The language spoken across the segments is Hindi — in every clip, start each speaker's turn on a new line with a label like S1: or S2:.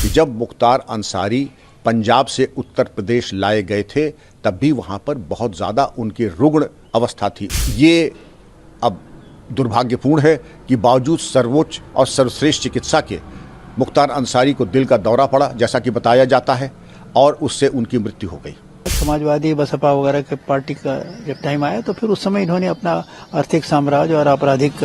S1: कि जब मुख्तार अंसारी पंजाब से उत्तर प्रदेश लाए गए थे तब भी वहाँ पर बहुत ज़्यादा उनकी रुग्ण अवस्था थी। ये अब दुर्भाग्यपूर्ण है कि बावजूद सर्वोच्च और सर्वश्रेष्ठ चिकित्सा के मुख्तार अंसारी को दिल का दौरा पड़ा, जैसा कि बताया जाता है, और उससे उनकी मृत्यु हो गई।
S2: समाजवादी बसपा वगैरह के पार्टी का जब टाइम आया तो फिर उस समय इन्होंने अपना आर्थिक साम्राज्य और आपराधिक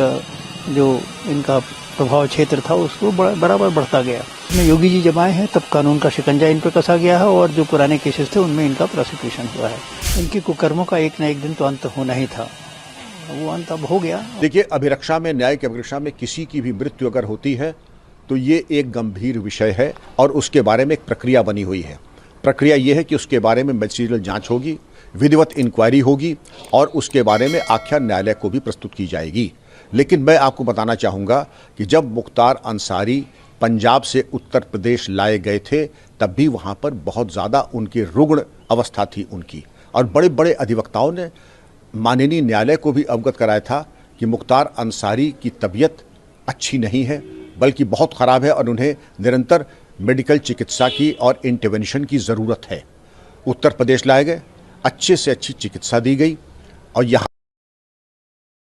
S2: जो इनका प्रभाव क्षेत्र था उसको बराबर बढ़ता गया। इसमें योगी जी जब आए हैं तब कानून का शिकंजा इन पर कसा गया है और जो पुराने केसेस थे उनमें इनका प्रोसिक्यूशन हुआ है। इनके कुकर्मों का एक न एक दिन तो अंत होना ही था, वो अंत अब हो गया।
S1: देखिए, अभिरक्षा में, न्यायिक अभिरक्षा में किसी की भी मृत्यु अगर होती है तो ये एक गंभीर विषय है और उसके बारे में एक प्रक्रिया बनी हुई है। प्रक्रिया ये है कि उसके बारे में मैजिस्ट्रियल जांच होगी, विधिवत इंक्वायरी होगी और उसके बारे में आख्यान न्यायालय को भी प्रस्तुत की जाएगी। लेकिन मैं आपको बताना चाहूँगा कि जब मुख्तार अंसारी पंजाब से उत्तर प्रदेश लाए गए थे तब भी वहाँ पर बहुत ज़्यादा उनकी रुग्ण अवस्था थी उनकी, और बड़े बड़े अधिवक्ताओं ने माननीय न्यायालय को भी अवगत कराया था कि मुख्तार अंसारी की तबीयत अच्छी नहीं है बल्कि बहुत ख़राब है और उन्हें निरंतर मेडिकल चिकित्सा की और इंटरवेंशन की ज़रूरत है। उत्तर प्रदेश लाए गए, अच्छे से अच्छी चिकित्सा दी गई और यहाँ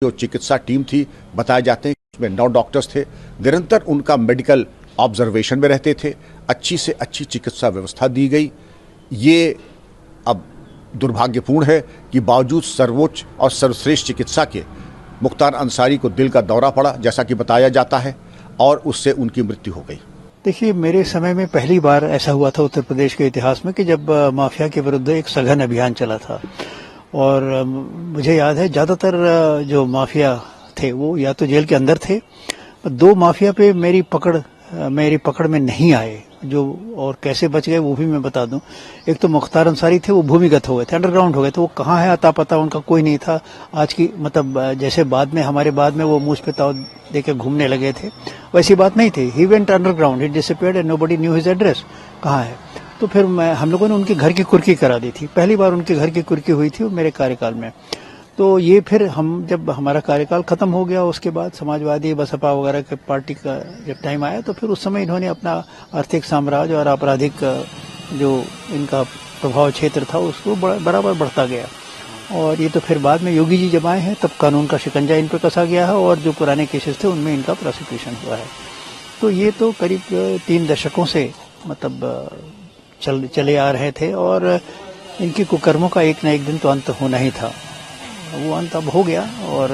S1: जो चिकित्सा टीम थी, बताए जाते हैं उसमें 9 डॉक्टर्स थे, निरंतर उनका मेडिकल ऑब्जर्वेशन में रहते थे, अच्छी से अच्छी चिकित्सा व्यवस्था दी गई। ये अब दुर्भाग्यपूर्ण है कि बावजूद सर्वोच्च और सर्वश्रेष्ठ चिकित्सा के मुख्तार अंसारी को दिल का दौरा पड़ा, जैसा कि बताया जाता है, और उससे उनकी मृत्यु हो गई।
S2: देखिए, मेरे समय में पहली बार ऐसा हुआ था उत्तर प्रदेश के इतिहास में कि जब माफिया के विरुद्ध एक सघन अभियान चला था और मुझे याद है ज्यादातर जो माफिया थे वो या तो जेल के अंदर थे। 2 माफिया पे मेरी पकड़ में नहीं आए, जो और कैसे बच गए वो भी मैं बता दूं। एक तो मुख्तार अंसारी थे, वो भूमिगत हो गए थे, अंडरग्राउंड हो गए थे। वो कहाँ है अता पता उनका कोई नहीं था। आज की मतलब जैसे हमारे बाद में वो मूछ पे ताव देके घूमने लगे थे, वैसी बात नहीं थी। He went underground, he disappeared and nobody knew his address, कहाँ है। तो फिर हम लोगों ने उनके घर की कुर्की करा दी थी। पहली बार उनके घर की कुर्की हुई थी वो मेरे कार्यकाल में। तो ये फिर जब हमारा कार्यकाल खत्म हो गया उसके बाद समाजवादी बसपा वगैरह के पार्टी का जब टाइम आया तो फिर उस समय इन्होंने अपना आर्थिक साम्राज्य और आपराधिक जो इनका प्रभाव क्षेत्र था उसको बराबर बढ़ता गया। और ये तो फिर बाद में योगी जी जब आए हैं तब कानून का शिकंजा इन पर कसा गया है और जो पुराने केसेस थे उनमें इनका प्रोसिक्यूशन हुआ है। तो ये तो करीब 3 दशकों से मतलब चले आ रहे थे और इनके कुकर्मों का एक न एक दिन तो अंत होना ही था, वो अंत अब हो गया। और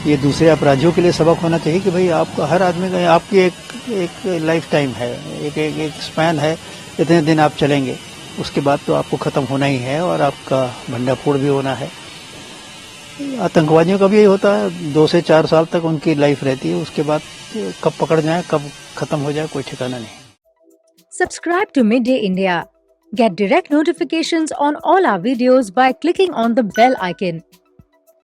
S2: ये दूसरे अपराधियों के लिए सबक होना चाहिए कि भाई आपका हर आदमी का आपकी एक लाइफ टाइम है, एक स्पैन है, इतने दिन आप चलेंगे, उसके बाद तो आपको खत्म होना ही है और आपका भंडाफोड़ भी होना है। आतंकवादियों का भी यही होता है, 2 से 4 साल तक उनकी लाइफ रहती है, उसके बाद कब पकड़ जाए कब खत्म हो जाए कोई ठिकाना नहीं।
S3: Subscribe to Midday India. Get direct notifications on all our videos by clicking on the bell icon.